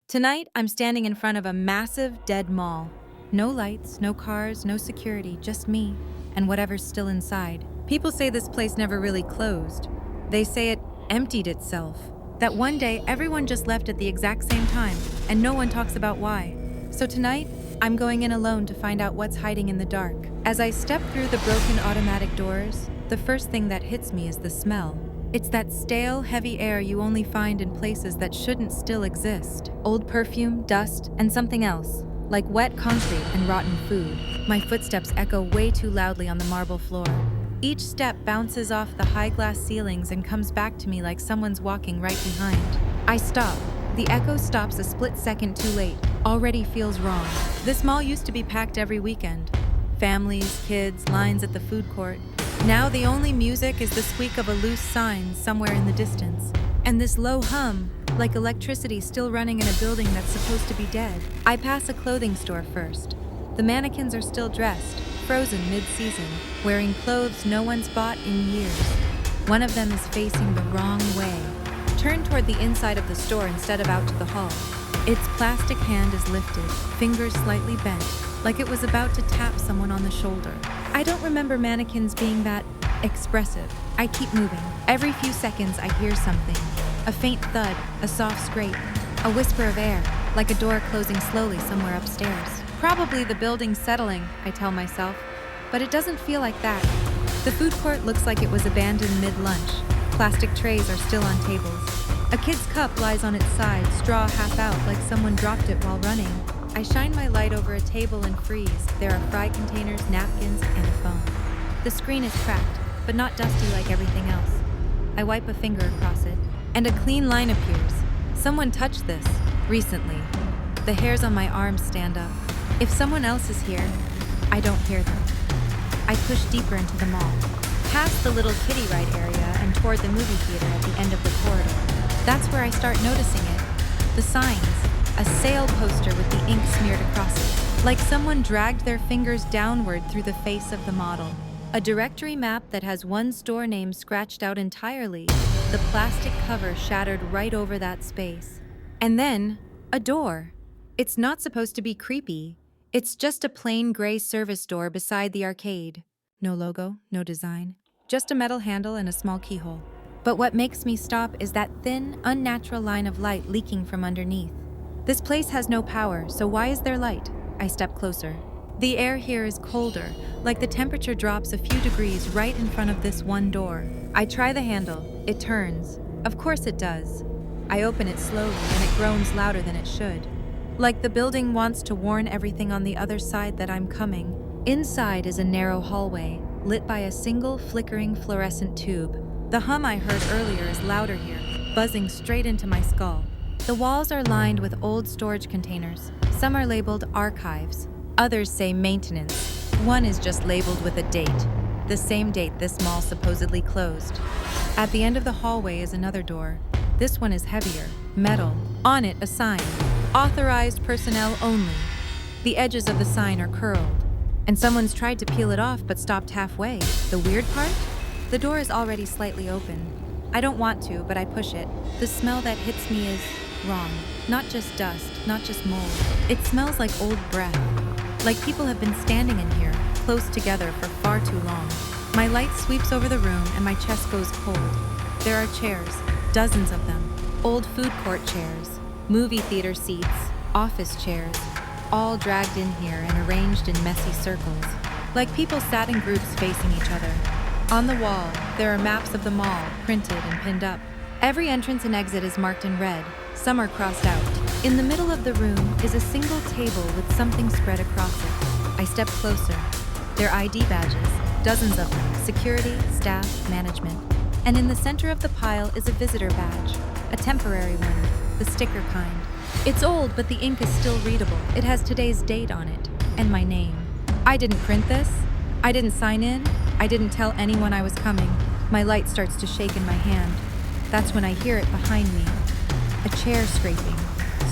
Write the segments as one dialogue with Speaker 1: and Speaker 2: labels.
Speaker 1: Tonight, I'm standing in front of a massive, dead mall. No lights, no cars, no security, just me, and whatever's still inside. People say this place never really closed. They say it emptied itself. That one day, everyone just left at the exact same time, and no one talks about why. So tonight, I'm going in alone to find out what's hiding in the dark. As I step through the broken automatic doors, the first thing that hits me is the smell. It's that stale, heavy air you only find in places that shouldn't still exist. Old perfume, dust, and something else, like wet concrete and rotten food. My footsteps echo way too loudly on the marble floor. Each step bounces off the high glass ceilings and comes back to me like someone's walking right behind. I stop. The echo stops a split second too late. Already feels wrong. This mall used to be packed every weekend. Families, kids, lines at the food court. Now the only music is the squeak of a loose sign somewhere in the distance. And this low hum, like electricity still running in a building that's supposed to be dead. I pass a clothing store first. The mannequins are still dressed, frozen mid-season, wearing clothes no one's bought in years. One of them is facing the wrong way. Turn toward the inside of the store instead of out to the hall. Its plastic hand is lifted, fingers slightly bent, like it was about to tap someone on the shoulder. I don't remember mannequins being that expressive. I keep moving. Every few seconds I hear something. A faint thud, a soft scrape, a whisper of air, like a door closing slowly somewhere upstairs. Probably the building settling, I tell myself, but it doesn't feel like that. The food court looks like it was abandoned mid-lunch. Plastic trays are still on tables. A kid's cup lies on its side, straw half out like someone dropped it while running. I shine my light over a table and freeze. There are fry containers, napkins, and a phone. The screen is cracked, but not dusty like everything else. I wipe a finger across it, and a clean line appears. Someone touched this, recently. The hairs on my arms stand up. If someone else is here, I don't hear them. I push deeper into the mall, past the little kiddie ride area and toward the movie theater at the end of the corridor. That's where I start noticing it. The signs. A sale poster with the ink smeared across it, like someone dragged their fingers downward through the face of the model. A directory map that has one store name scratched out entirely, the plastic cover shattered right over that space. And then, a door. It's not supposed to be creepy. It's just a plain gray service door beside the arcade. No logo, no design, just a metal handle and a small keyhole. But what makes me stop is that thin, unnatural line of light leaking from underneath. This place has no power, so why is there light? I step closer. The air here is colder, like the temperature drops a few degrees right in front of this one door. I try the handle. It turns. Of course it does. I open it slowly, and it groans louder than it should. Like the building wants to warn everything on the other side that I'm coming. Inside is a narrow hallway, lit by a single flickering fluorescent tube. The hum I heard earlier is louder here, buzzing straight into my skull. The walls are lined with old storage containers. Some are labeled archives. Others say maintenance. One is just labeled with a date. The same date this mall supposedly closed. At the end of the hallway is another door. This one is heavier, metal. On it, a sign. Authorized personnel only. The edges of the sign are curled. And someone's tried to peel it off but stopped halfway. The weird part? The door is already slightly open. I don't want to, but I push it. The smell that hits me is wrong. Not just dust, not just mold. It smells like old breath. Like people have been standing in here, close together for far too long. My light sweeps over the room and my chest goes cold. There are chairs, dozens of them. Old food court chairs, movie theater seats, office chairs, all dragged in here and arranged in messy circles. Like people sat in groups facing each other. On the wall, there are maps of the mall, printed and pinned up. Every entrance and exit is marked in red. Some are crossed out. In the middle of the room is a single table with something spread across it. I step closer. They're ID badges, dozens of them, security, staff, management. And in the center of the pile is a visitor badge, a temporary one, the sticker kind. It's old, but the ink is still readable. It has today's date on it, and my name. I didn't print this. I didn't sign in. I didn't tell anyone I was coming. My light starts to shake in my hand. That's when I hear it behind me. A chair scraping,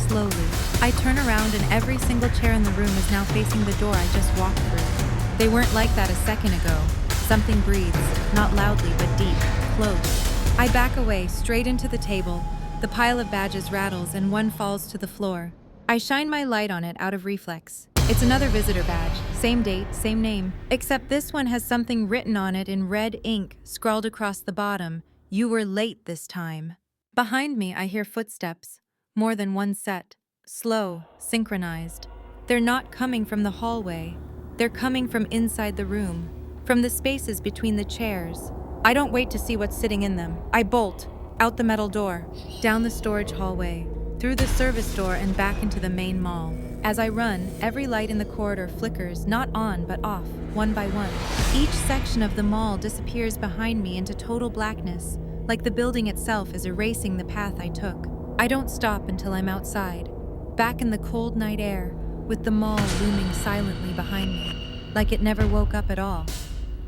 Speaker 1: slowly. I turn around and every single chair in the room is now facing the door I just walked through. They weren't like that a second ago. Something breathes, not loudly but deep, close. I back away, straight into the table. The pile of badges rattles and one falls to the floor. I shine my light on it out of reflex. It's another visitor badge, same date, same name, except this one has something written on it in red ink scrawled across the bottom. You were late this time. Behind me, I hear footsteps, more than one set, slow, synchronized. They're not coming from the hallway. They're coming from inside the room, from the spaces between the chairs. I don't wait to see what's sitting in them. I bolt, out the metal door, down the storage hallway, through the service door and back into the main mall. As I run, every light in the corridor flickers, not on but off, one by one. Each section of the mall disappears behind me into total blackness, like the building itself is erasing the path I took. I don't stop until I'm outside, back in the cold night air, with the mall looming silently behind me, like it never woke up at all.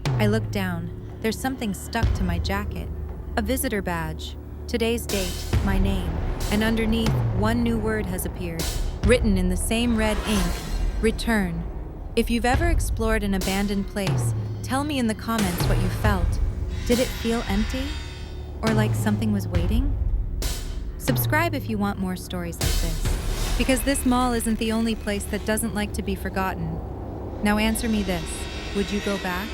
Speaker 1: I look down. There's something stuck to my jacket. A visitor badge, today's date, my name, and underneath, one new word has appeared, written in the same red ink, return. If you've ever explored an abandoned place, tell me in the comments what you felt. Did it feel empty? Or like something was waiting? Subscribe if you want more stories like this, because this mall isn't the only place that doesn't like to be forgotten. Now answer me this, would you go back?